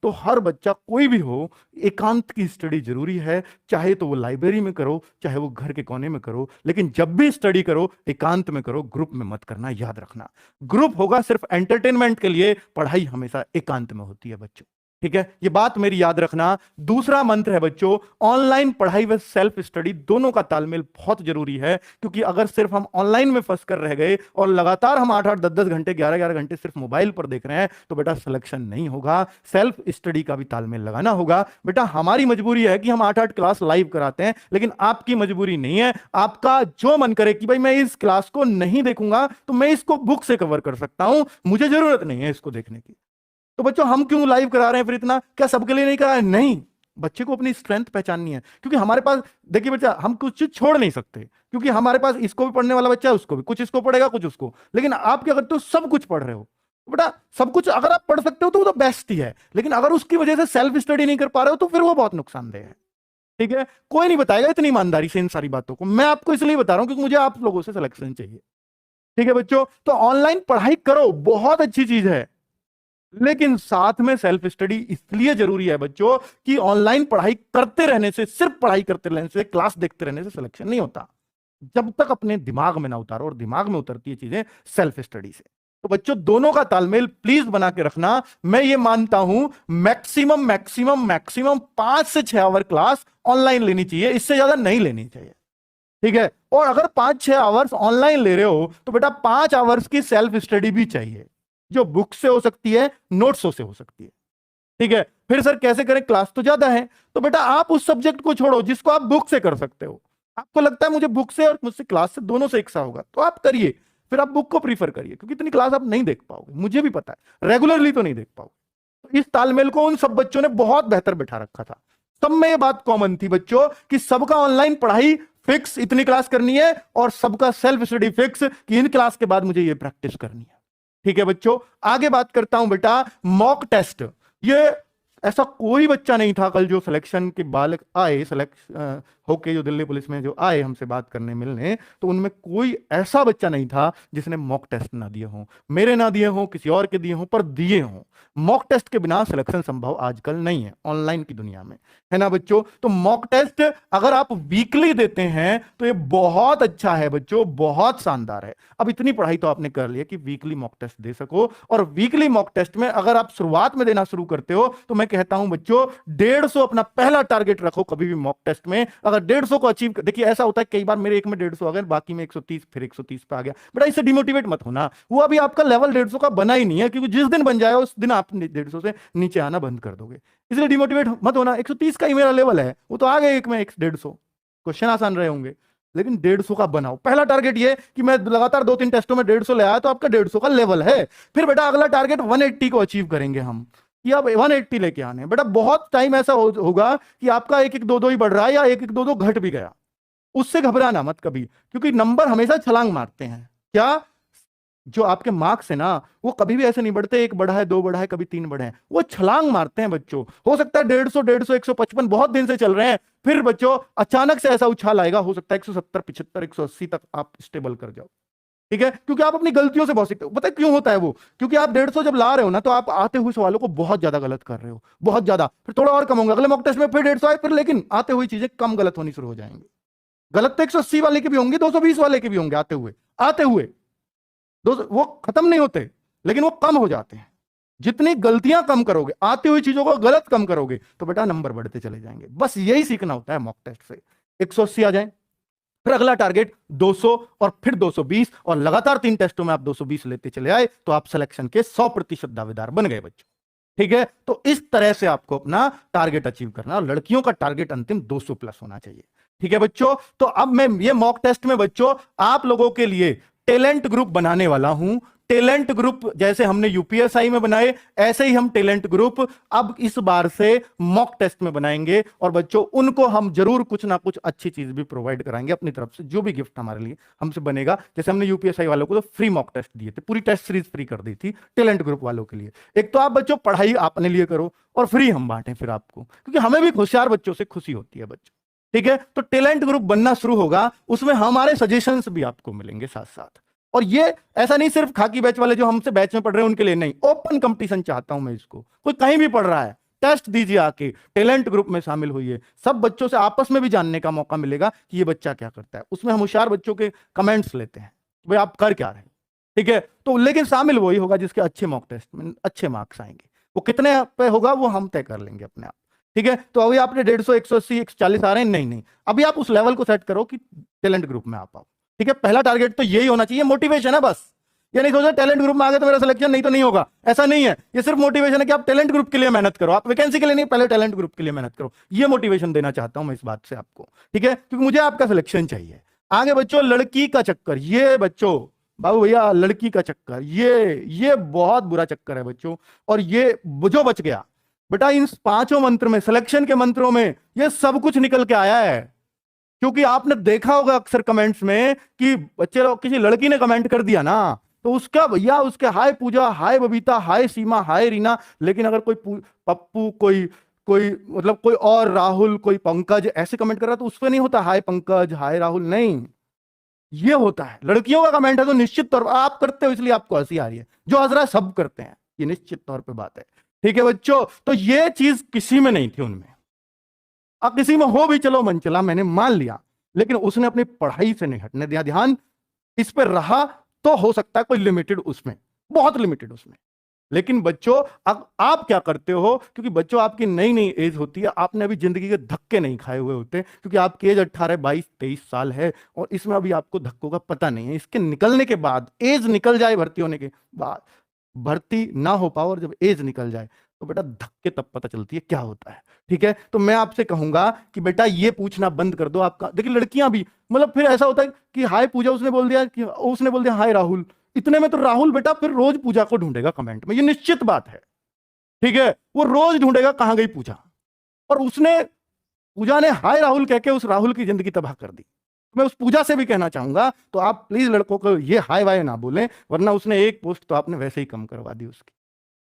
तो हर बच्चा कोई भी हो, एकांत की स्टडी जरूरी है। चाहे तो वो लाइब्रेरी में करो, चाहे वो घर के कोने में करो, लेकिन जब भी स्टडी करो एकांत में करो, ग्रुप में मत करना, याद रखना। ग्रुप होगा सिर्फ एंटरटेनमेंट के लिए, पढ़ाई हमेशा एकांत में होती है बच्चों। ठीक है, ये बात मेरी याद रखना। दूसरा मंत्र है बच्चों, ऑनलाइन पढ़ाई व सेल्फ स्टडी दोनों का तालमेल बहुत जरूरी है। क्योंकि अगर सिर्फ हम ऑनलाइन में फंस कर रह गए और लगातार हम 8-8 10-10 घंटे 11-11 घंटे सिर्फ मोबाइल पर देख रहे हैं, तो बेटा सिलेक्शन नहीं होगा। सेल्फ स्टडी का भी तालमेल लगाना होगा। बेटा हमारी मजबूरी है कि हम 8-8 क्लास लाइव कराते हैं, लेकिन आपकी मजबूरी नहीं है। आपका जो मन करे कि भाई मैं इस क्लास को नहीं देखूंगा, तो मैं इसको बुक से कवर कर सकता हूं, मुझे जरूरत नहीं है इसको देखने की। तो बच्चों हम क्यों लाइव करा रहे हैं फिर इतना? क्या सबके लिए नहीं करा रहे? नहीं, बच्चे को अपनी स्ट्रेंथ पहचाननी है। क्योंकि हमारे पास, देखिए बच्चा, हम कुछ चीज छोड़ नहीं सकते, क्योंकि हमारे पास इसको भी पढ़ने वाला बच्चा है, उसको भी कुछ इसको पढ़ेगा कुछ उसको। लेकिन आप क्या करते हो, सब कुछ पढ़ रहे हो। तो बेटा सब कुछ अगर आप पढ़ सकते हो तो वो तो बेस्ट ही है, लेकिन अगर उसकी वजह से सेल्फ स्टडी नहीं कर पा रहे हो तो फिर वो बहुत नुकसानदेह है। ठीक है, कोई नहीं बताएगा इतनी ईमानदारी से इन सारी बातों को, मैं आपको इसलिए बता रहा हूं क्योंकि मुझे आप लोगों से सिलेक्शन चाहिए। ठीक है बच्चों, तो ऑनलाइन पढ़ाई करो, बहुत अच्छी चीज है, लेकिन साथ में सेल्फ स्टडी इसलिए जरूरी है बच्चों कि ऑनलाइन पढ़ाई करते रहने से, सिर्फ पढ़ाई करते रहने से, क्लास देखते रहने से सिलेक्शन नहीं होता। जब तक अपने दिमाग में ना उतारो, और दिमाग में उतरती है चीजें सेल्फ स्टडी से। तो बच्चों दोनों का तालमेल प्लीज बना के रखना। मैं ये मानता हूं मैक्सिमम मैक्सिमम मैक्सिमम 5 से 6 आवर क्लास ऑनलाइन लेनी चाहिए, इससे ज्यादा नहीं लेनी चाहिए। ठीक है, और अगर 5-6 आवर्स ऑनलाइन ले रहे हो तो बेटा 5 आवर्स की सेल्फ स्टडी भी चाहिए, जो बुक से हो सकती है, नोट्सों से हो सकती है। ठीक है, फिर सर कैसे करें, क्लास तो ज्यादा है। तो बेटा आप उस सब्जेक्ट को छोड़ो जिसको आप बुक से कर सकते हो। आपको लगता है मुझे बुक से और मुझसे क्लास से दोनों से एक सा होगा, तो आप करिए, फिर आप बुक को प्रीफर करिए, क्योंकि इतनी क्लास आप नहीं देख पाओगे, मुझे भी पता है, रेगुलरली तो नहीं देख पाओगे। तो इस तालमेल को उन सब बच्चों ने बहुत बेहतर बैठा रखा था। सब में ये बात कॉमन थी बच्चों कि सबका ऑनलाइन पढ़ाई फिक्स, इतनी क्लास करनी है, और सबका सेल्फ स्टडी फिक्स कि इन क्लास के बाद मुझे ये प्रैक्टिस करनी है। ठीक है बच्चों, आगे बात करता हूं बेटा मॉक टेस्ट। ये ऐसा कोई बच्चा नहीं था कल जो सिलेक्शन के बालक आए, सेलेक्ट होके जो दिल्ली पुलिस में जो आए हमसे बात करने मिलने, तो उनमें कोई ऐसा बच्चा नहीं था जिसने मॉक टेस्ट ना दिए हों, मेरे ना दिए हों, किसी और के दिए हों, पर दिए हों। मॉक टेस्ट के बिना सिलेक्शन संभव आजकल नहीं है ऑनलाइन की दुनिया में, है ना बच्चों? तो मॉक टेस्ट अगर आप वीकली देते हैं तो ये बहुत अच्छा है बच्चों, बहुत शानदार है। अब इतनी पढ़ाई तो आपने कर ली है कि वीकली मॉक टेस्ट दे सको, और वीकली मॉक टेस्ट में अगर आप शुरुआत में देना शुरू करते हो तो मैं कहता हूं बच्चों 150 अपना पहला टारगेट रखो कभी भी मॉक टेस्ट में। अगर 150 को अचीव, देखिए ऐसा होता है कई बार मेरे एक में 150 आ गए, बाकी में 130, फिर 130 पे आ गया। बेटा इससे डिमोटिवेट मत होना, वो अभी आपका लेवल 150 का बना ही नहीं है, क्योंकि जिस दिन बन जाएगा उस दिन आप 150 से नीचे आना बंद कर दोगे। इसलिए डिमोटिवेट मत होना, 130 का ही मेरा लेवल है, वो तो आ गए एक में 150, क्वेश्चन आसान रहे होंगे, लेकिन 150 का बनाओ। पहला टारगेट ये कि मैं लगातार 2-3 टेस्टों में 150 ले आया, तो आपका 150 का लेवल है। फिर बेटा अगला टारगेट 180 को अचीव करेंगे हम, कि अब 180 लेके आने। बेटा बहुत टाइम ऐसा होगा कि आपका 1-1 2-2 ही बढ़ रहा है, या 1-1 2-2 घट भी गया, उससे घबराना मत कभी, क्योंकि नंबर हमेशा छलांग मारते हैं। क्या जो आपके मार्क्स है ना, वो कभी भी ऐसे नहीं बढ़ते 1 बढ़ा है 2 बढ़ा है कभी 3 बढ़े हैं, वो छलांग मारते हैं बच्चों। हो सकता है 150 155 बहुत दिन से चल रहे हैं, फिर बच्चों अचानक से ऐसा उछाल आएगा, हो सकता है 170 75 180 तक आप स्टेबल कर जाओ। ठीक है, क्योंकि आप अपनी गलतियों से बहुत सीखते हो। पता है क्यों होता है वो? क्योंकि आप 150 जब ला रहे हो ना, तो आप आते हुए सवालों को बहुत ज्यादा गलत कर रहे हो, बहुत ज्यादा, फिर थोड़ा और कम होंगे अगले मॉक टेस्ट में, फिर 150 आए, फिर लेकिन आते हुए चीजें कम गलत होनी शुरू हो जाएंगी। गलत तो 180 वाले के भी होंगे, 220 वाले के भी होंगे, आते हुए वो खत्म नहीं होते, लेकिन वो कम हो जाते हैं। जितनी गलतियां कम करोगे, आती हुई चीजों को गलत कम करोगे, तो बेटा नंबर बढ़ते चले जाएंगे। बस यही सीखना होता है मॉक टेस्ट से। 180 आ जाए, फिर अगला टारगेट 200, और फिर 220, और लगातार 3 टेस्टों में आप 220 लेते चले आए, तो आप सिलेक्शन के 100% दावेदार बन गए बच्चों। ठीक है, तो इस तरह से आपको अपना टारगेट अचीव करना, और लड़कियों का टारगेट अंतिम 200 प्लस होना चाहिए। ठीक है बच्चों, तो अब मैं ये मॉक टेस्ट में बच्चों आप लोगों के लिए टैलेंट ग्रुप बनाने वाला हूं। टैलेंट ग्रुप जैसे हमने यूपीएसआई में बनाए, ऐसे ही हम टैलेंट ग्रुप अब इस बार से मॉक टेस्ट में बनाएंगे, और बच्चों उनको हम जरूर कुछ ना कुछ अच्छी चीज भी प्रोवाइड कराएंगे अपनी तरफ से, जो भी गिफ्ट हमारे लिए हमसे बनेगा। जैसे हमने यूपीएसआई वालों को तो फ्री मॉक टेस्ट दिए थे, पूरी टेस्ट सीरीज फ्री कर दी थी टैलेंट ग्रुप वालों के लिए। एक तो आप बच्चों पढ़ाई अपने लिए करो, और फ्री हम बांटें फिर आपको, क्योंकि हमें भी होशियार बच्चों से खुशी होती है बच्चों। ठीक है, तो टैलेंट ग्रुप बनना शुरू होगा, उसमें हमारे सजेशंस भी आपको मिलेंगे साथ साथ। और ये ऐसा नहीं सिर्फ खाकी बैच वाले जो हमसे बैच में पढ़ रहे हैं उनके लिए नहीं, ओपन कंपटीशन चाहता हूं मैं इसको। कोई कहीं भी पढ़ रहा है, टेस्ट दीजिए, आके टैलेंट ग्रुप में शामिल होइए, सब बच्चों से आपस में भी जानने का मौका मिलेगा कि ये बच्चा क्या करता है। उसमें हम होशियार बच्चों के कमेंट्स लेते हैं, भाई आप कर क्या रहे हैं, ठीक है। तो लेकिन शामिल वही होगा जिसके अच्छे मॉक टेस्ट में अच्छे मार्क्स आएंगे। वो कितने पे होगा वो हम तय कर लेंगे अपने आप, ठीक है। तो अभी आपने 150, 180, 140 आ रहे हैं, नहीं नहीं, अभी आप उस लेवल को सेट करो कि टैलेंट ग्रुप में आप आओ, ठीक है। पहला टारगेट तो यही होना चाहिए, मोटिवेशन है बस। ये नहीं सोचा टैलेंट ग्रुप में आ गए तो मेरा सिलेक्शन नहीं तो नहीं होगा, ऐसा नहीं है। ये सिर्फ मोटिवेशन है कि आप टैलेंट ग्रुप के लिए मेहनत करो, आप वैकेंसी के लिए नहीं, पहले टैलेंट ग्रुप के लिए मेहनत करो। ये मोटिवेशन देना चाहता हूं मैं इस बात से आपको, ठीक है, क्योंकि मुझे आपका सिलेक्शन चाहिए। आगे बच्चों, लड़की का चक्कर, ये बच्चों बाबू भैया लड़की का चक्कर, ये बहुत बुरा चक्कर है बच्चों। और ये जो बच गया बेटा, इन 5 मंत्र में, सिलेक्शन के मंत्रों में ये सब कुछ निकल के आया है। क्योंकि आपने देखा होगा अक्सर कमेंट्स में कि बच्चे लोग, किसी लड़की ने कमेंट कर दिया ना, तो उसका भैया, उसके हाय पूजा, हाय बबीता, हाय सीमा, हाय रीना। लेकिन अगर कोई पप्पू, कोई कोई मतलब कोई और राहुल, कोई पंकज ऐसे कमेंट कर रहा, तो उसमें नहीं होता हाय पंकज, हाय राहुल, नहीं, ये होता है लड़कियों का कमेंट है। तो निश्चित तौर पर आप करते हो इसलिए आपको हंसी आ रही है, जो हंस रहा है सब करते हैं, ये निश्चित तौर पे बात है, ठीक है बच्चों। तो ये चीज किसी में नहीं थी उनमें। अब किसी में हो भी चलो मन चला, मैंने मान लिया, लेकिन उसने अपनी पढ़ाई से नहीं हटने दिया, ध्यान इस पर रहा। तो हो सकता है कोई लिमिटेड उसमें, बहुत लिमिटेड उसमें। लेकिन बच्चों अब आप क्या करते हो, क्योंकि बच्चों आपकी नई नई एज होती है, आपने अभी जिंदगी के धक्के नहीं खाए हुए होते, क्योंकि आपकी एज 18, 22, 23 साल है, और इसमें अभी आपको धक्कों का पता नहीं है। इसके निकलने के बाद, एज निकल जाए भर्ती होने के बाद, भर्ती ना हो पाओ, और जब एज निकल जाए तो बेटा धक्के तब पता चलती है क्या होता है, ठीक है। तो मैं आपसे कहूंगा कि बेटा ये पूछना बंद कर दो। आपका देखिए लड़कियां भी, मतलब फिर ऐसा होता है कि हाय पूजा उसने बोल दिया, कि उसने बोल दिया हाय राहुल, इतने में तो राहुल बेटा फिर रोज पूजा को ढूंढेगा कमेंट में, ये निश्चित बात है, ठीक है। वो रोज ढूंढेगा कहां गई पूजा, और उसने, पूजा ने हाय राहुल कह के उस राहुल की जिंदगी तबाह कर दी। मैं उस पूजा से भी कहना चाहूंगा, तो आप प्लीज लड़कों को ये हाय वाय ना बोलें, वरना उसने एक पोस्ट तो आपने वैसे ही कम करवा दी उसकी,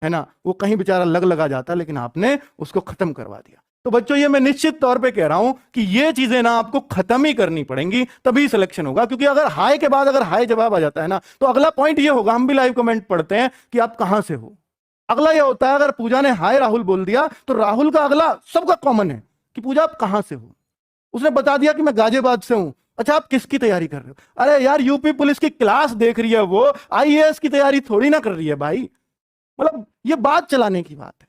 है ना। वो कहीं बेचारा लगा जाता, लेकिन आपने उसको खत्म करवा दिया। तो बच्चों ये मैं निश्चित तौर पे कह रहा हूं कि ये चीजें ना आपको खत्म ही करनी पड़ेंगी, तभी सिलेक्शन होगा। क्योंकि अगर हाय के बाद अगर हाय जवाब आ जाता है ना, तो अगला पॉइंट ये होगा, हम भी लाइव कमेंट पढ़ते हैं कि आप कहां से हो। अगला ये होता है, अगर पूजा ने हाय राहुल बोल दिया, तो राहुल का अगला सबका कॉमन है कि पूजा आप कहां से हो। उसने बता दिया कि मैं गाजियाबाद से हूं। अच्छा आप किसकी तैयारी कर रहे हो? अरे यार यूपी पुलिस की क्लास देख रही है वो, आईएएस की तैयारी थोड़ी ना कर रही है भाई। मतलब ये बात चलाने की बात है,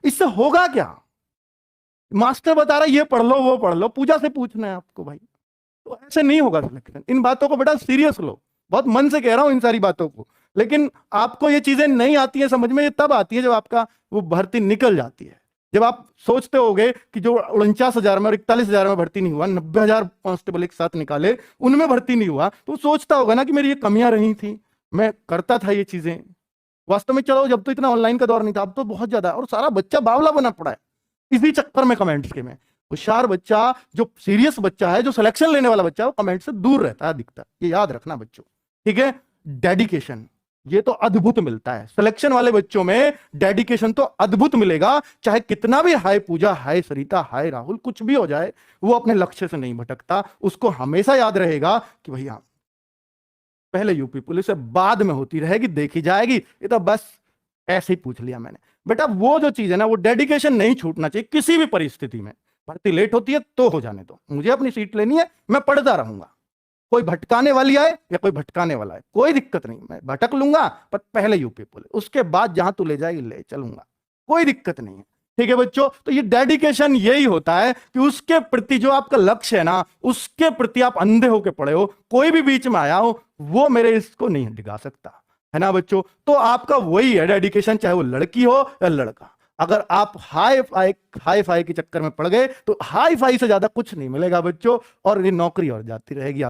इससे होगा क्या? मास्टर बता रहा है ये पढ़ लो वो पढ़ लो, पूजा से पूछना है आपको भाई, तो ऐसे नहीं होगा सिलेक्शन। इन बातों को बेटा सीरियस लो, बहुत मन से कह रहा हूं इन सारी बातों को। लेकिन आपको ये चीजें नहीं आती है समझ में, ये तब आती है जब आपका वो भर्ती निकल जाती है। जब आप सोचते होगे कि जो 49,000 में और 41,000 में भर्ती नहीं हुआ, 90,000 कांस्टेबल एक साथ निकाले, उनमें भर्ती नहीं हुआ, तो सोचता होगा ना कि मेरी ये कमियां रही थी, मैं करता था ये चीजें। वास्तव में चलो जब तो इतना ऑनलाइन का दौर नहीं था, अब तो बहुत ज्यादा, और सारा बच्चा बावला बना पड़ा है इसी चक्कर में कमेंट्स के में। होशियार बच्चा, जो सीरियस बच्चा है, जो सिलेक्शन लेने वाला बच्चा है, वो कमेंट से दूर रहता है अधिकतर, ये याद रखना बच्चों, ठीक है। डेडिकेशन ये तो अद्भुत मिलता है सिलेक्शन वाले बच्चों में, डेडिकेशन तो अद्भुत मिलेगा। चाहे कितना भी हाय पूजा, हाय सरिता, हाय राहुल कुछ भी हो जाए, वो अपने लक्ष्य से नहीं भटकता। उसको हमेशा याद रहेगा कि भैया पहले यूपी पुलिस है, बाद में होती रहेगी, देखी जाएगी, ये तो बस ऐसे ही पूछ लिया मैंने। बेटा वो जो चीज है ना, वो डेडिकेशन नहीं छूटना चाहिए किसी भी परिस्थिति में। भर्ती लेट होती है तो हो जाने दो, मुझे अपनी सीट लेनी है, मैं पढ़ता रहूंगा। कोई भटकाने वाली आए या कोई भटकाने वाला है, कोई दिक्कत नहीं, मैं भटक लूंगा, पर पहले यूपी पुलिस, उसके बाद जहां तू ले जाएगी ले चलूंगा, कोई दिक्कत नहीं है, ठीक है बच्चों। तो ये डेडिकेशन यही होता है कि उसके प्रति जो आपका लक्ष्य है ना, उसके प्रति आप अंधे होके पड़े हो। कोई भी बीच में आया हो वो मेरे इसको नहीं डिगा सकता, है ना बच्चों। तो आपका वही है डेडिकेशन, चाहे वो लड़की हो या लड़का। अगर आप हाई फाई के चक्कर में पड़ गए तो हाई फाई से ज्यादा कुछ नहीं मिलेगा बच्चों, और ये नौकरी और जाती रहेगी।